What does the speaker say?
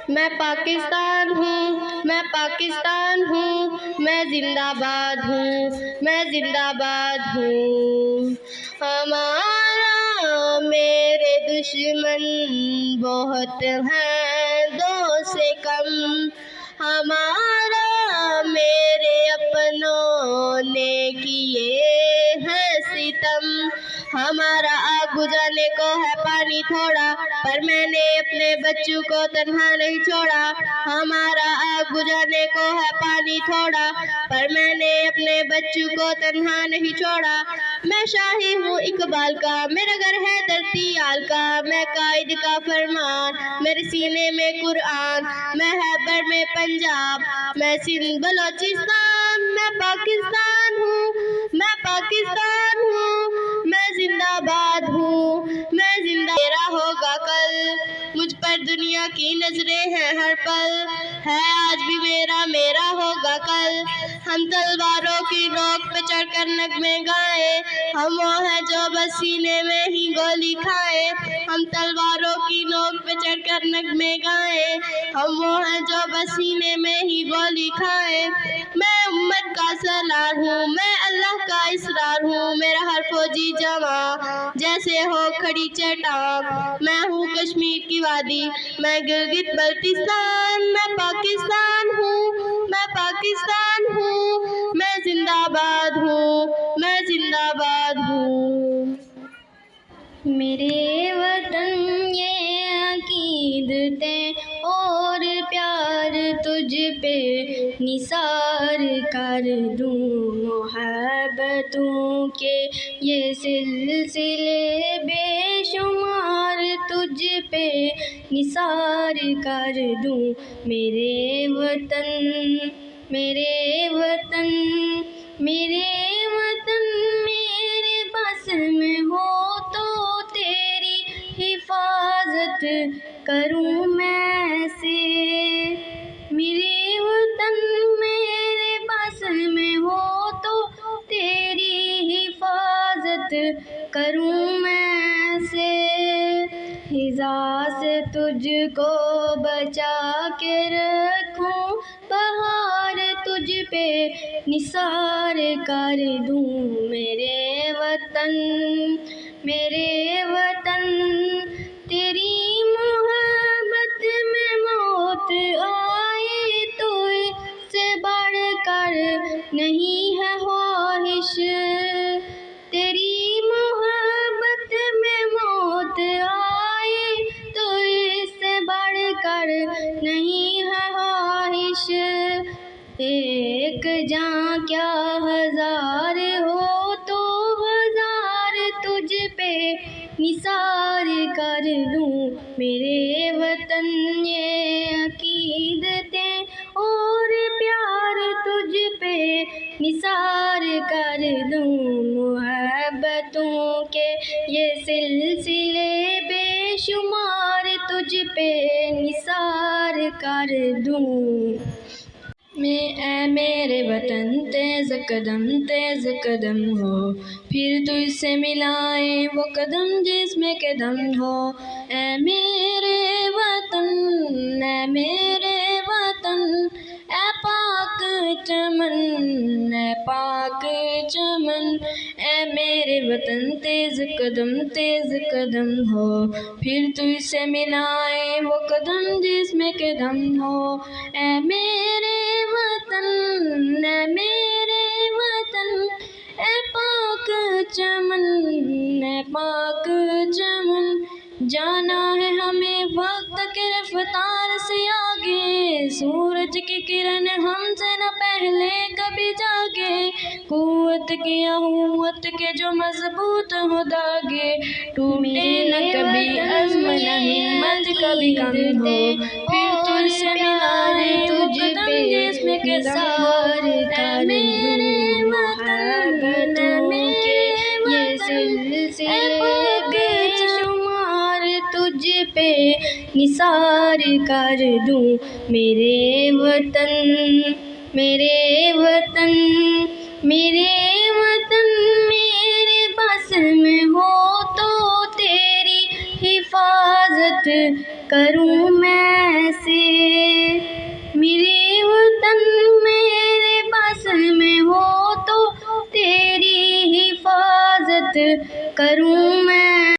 मैं पाकिस्तान हूँ, मैं पाकिस्तान हूँ, मैं जिंदाबाद हूँ, मैं जिंदाबाद हूँ। हमारा मेरे दुश्मन बहुत हैं, दो से कम, हमारा मेरे अपनों ने किए हैं सितम। हमारा आग बुझाने को है पानी थोड़ा, पर मैंने अपने बच्चों को तन्हा नहीं छोड़ा। हमारा आग बुझाने को है पानी थोड़ा, पर मैंने अपने बच्चों को तन्हा नहीं छोड़ा। मैं शाही हूँ इकबाल का, मेरा घर है धरती आल का, मैं कायद का फरमान, मेरे सीने में कुरान, मैं हैबर में पंजाब, मैं सिंध बलोचिस्तान। मैं पाकिस्तान हूँ, मैं पाकिस्तान हूँ, मैं जिंदाबाद हूँ, मैं जिंदा। मेरा होगा कल, मुझ पर दुनिया की नजरें हैं हर पल, है आज भी मेरा, मेरा होगा कल। हम तलवारों की नोक पे चढ़कर नगमे गाए, हम वो हैं जो बस सीने में ही गोली खाए। हम तलवारों की नोक पे चढ़कर नगमे गाए, हम वो हैं जो बस सीने में ही गोली खाए। मैं उम्मत का सलार हूँ, मैं अल्लाह का इसरार हूँ, मेरा हर फौजी जवान जैसे हो खड़ी चट्टान। मैं हूँ कश्मीर की वादी, मैं गिलगित बल्तिस्तान। मैं पाकिस्तान हूँ, मैं पाकिस्तान हूँ, मैं जिंदाबाद हूँ, मैं जिंदाबाद हूँ। मेरे वतन ये अकीदतें और प्यार तुझ पे निसार कर दूँ, मोहब्बतों के ये सिलसिले बेशुमार तुझ पे निसार कर दूँ। मेरे वतन, मेरे वतन, मेरे वतन मेरे बस में हो तो तेरी हिफाजत करूँ मैं से। मेरे वतन मेरे बस में हो तो तेरी हिफाजत करूँ मैं से। हिज़ा से तुझको बचा के रखूँ, बहार तुझ पे निसार कर दूँ। मेरे वतन, मेरे वतन तेरी मोहब्बत में मौत आए तो इससे बढ़कर नहीं है ख्वाहिश। तेरी मोहब्बत में मौत आए तो इससे बढ़कर नहीं है ख्वाहिश। एक जान क्या हजार हो तो हजार तुझ पे निसार कर दूँ। मेरे वतन ये अकीदतें और प्यार तुझ पे निसार कर दूँ, मोहब्बतों के ये सिलसिले बेशुमार तुझ पे निसार कर दूँ। ए मेरे वतन तेज़ कदम हो, फिर तुझसे मिलाए वो कदम जिसमें के दम हो। ए मेरे वतन, ए मेरे वतन, ए पाक चमन, ए पाक चमन। ए मेरे वतन तेज़ कदम हो, फिर तुझसे मिलाए वो कदम जिसमें के दम हो। ए मेरे वतन, ए मेरे वतन, ए पाक चमन, ए पाक चमन। जाना है हमें वक्त के रफ्तार से आगे, सूरज की किरण हमसे न पहले कभी जागे। कुव्वत की अहूवत के जो मजबूत हो धागे, टूटे न कभी अज़्म न हिम्मत कभी कम हो। फिर तुझसे मिलाए तुझ पे जिसमें के सार कर मेरे वतन, के ये सिलसिले बेशुमार तुझ पे निसार कर दूँ। मेरे वतन, मेरे वतन, मेरे वतन मेरे बस में हो तो तेरी हिफाजत करूँ मैं से। करूं मैं